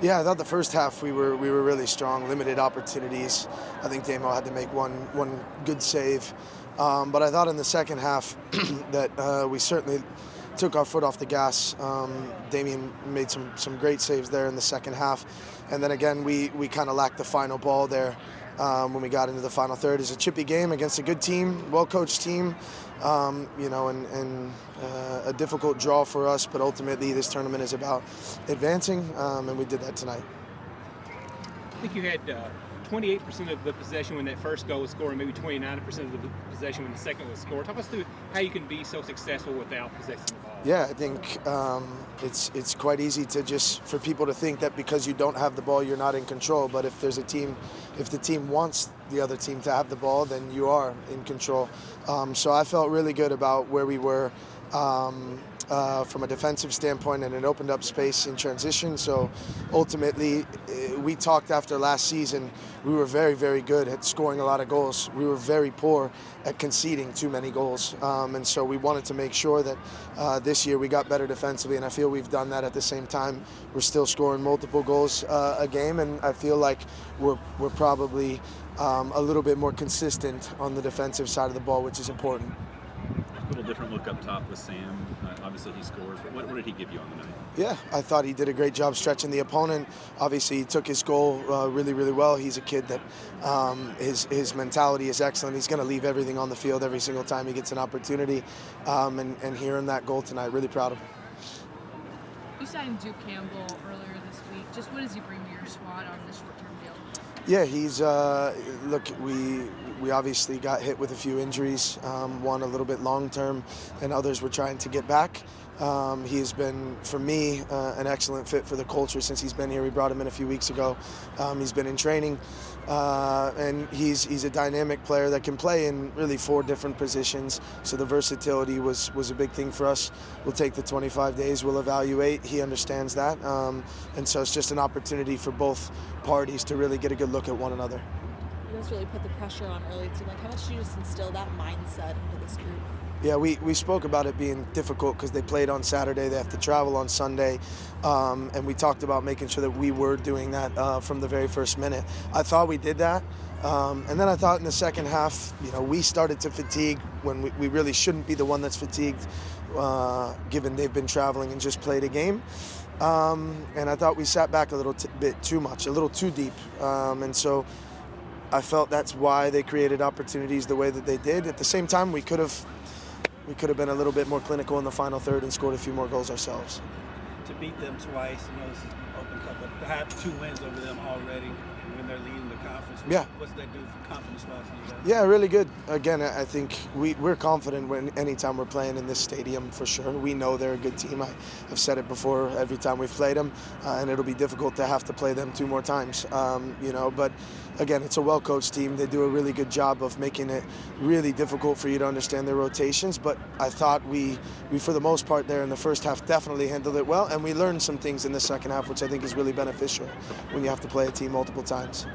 Yeah, I thought the first half we were really strong, limited opportunities. I think Damo had to make one good save, but I thought in the second half that we certainly took our foot off the gas. Damien made some great saves there in the second half, and then again we kind of lacked the final ball there when we got into the final third. It's a chippy game against a good team, well-coached team, and a difficult draw for us, but ultimately this tournament is about advancing, and we did that tonight. I think you had 28% of the possession when that first goal was scored, and maybe 29% of the possession when the second was scored. Talk us through how you can be so successful without possessing the ball. Yeah, I think it's quite easy for people to think that because you don't have the ball, you're not in control. But if the team wants the other team to have the ball, then you are in control. So I felt really good about where we were from a defensive standpoint, and it opened up space in transition. So ultimately, we talked after last season, we were very, very good at scoring a lot of goals. We were very poor at conceding too many goals. And so we wanted to make sure that this year we got better defensively, and I feel we've done that. At the same time, we're still scoring multiple goals a game, and I feel like we're probably a little bit more consistent on the defensive side of the ball, which is important. A little different look up top with Sam. Obviously he scores, but what did he give you on the night? Yeah, I thought he did a great job stretching the opponent. Obviously he took his goal really, really well. He's a kid that his mentality is excellent. He's going to leave everything on the field every single time he gets an opportunity. And hearing that goal tonight, really proud of him. You signed Duke Campbell earlier this week. Just what does he bring to your squad on this short-term deal? Yeah, he's look. We obviously got hit with a few injuries. One a little bit long-term, and others we're trying to get back. He has been, for me, an excellent fit for the culture since he's been here. We brought him in a few weeks ago. He's been in training, and he's a dynamic player that can play in really 4 different positions. So the versatility was a big thing for us. We'll take the 25 days. We'll evaluate. He understands that, and so it's just an opportunity for both parties to really get a good look at one another. You guys really put the pressure on early too. Like, how much do you just instill that mindset into this group? Yeah, we spoke about it being difficult because they played on Saturday. They have to travel on Sunday, and we talked about making sure that we were doing that from the very first minute. I thought we did that, and then I thought in the second half, we started to fatigue when we really shouldn't be the one that's fatigued, given they've been traveling and just played a game. And I thought we sat back a little bit too much, a little too deep, and so I felt that's why they created opportunities the way that they did. At the same time, we could have been a little bit more clinical in the final third and scored a few more goals ourselves. To beat them twice, this is an Open Cup, but to have 2 wins over them already when they're leading the conference, what's that do for confidence-wise for you guys? Yeah, really good. Again, I think we're confident anytime we're playing in this stadium, for sure. We know they're a good team. I've said it before every time we've played them, and it'll be difficult to have to play them 2 more times. But again, it's a well-coached team. They do a really good job of making it really difficult for you to understand their rotations. But I thought we for the most part there in the first half, definitely handled it well, and we learned some things in the second half, which I think is really beneficial when you have to play a team multiple times.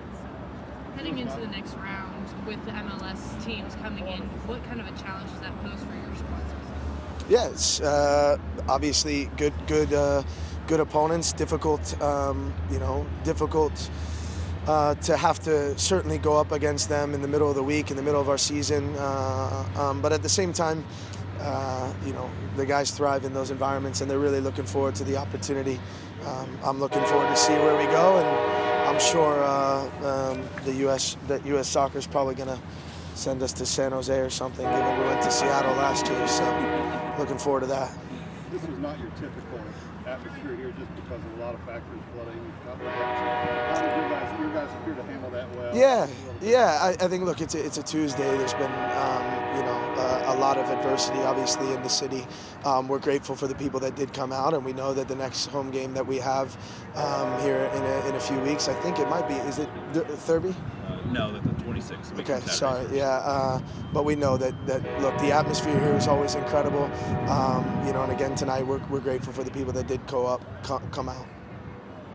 Heading into the next round with the MLS teams coming in, what kind of a challenge does that pose for your squad? Yeah, it's obviously good opponents. Difficult, difficult to have to certainly go up against them in the middle of the week, in the middle of our season. But at the same time, the guys thrive in those environments, and they're really looking forward to the opportunity. I'm looking forward to see where we go, and I'm sure that U.S. Soccer is probably going to send us to San Jose or something, given we went to Seattle last year. So looking forward to that. This was not your typical atmosphere here just because of a lot of factors flooding. How did you guys appear to handle that well? Yeah. I think, look, it's a Tuesday. There's been, a lot of adversity, obviously, in the city. We're grateful for the people that did come out, and we know that the next home game that we have here in a few weeks, I think it might be, is it Thurby? No, that's the 26th. Okay, sorry. Yeah, but we know that look, the atmosphere here is always incredible. And again tonight, we're grateful for the people that did come out.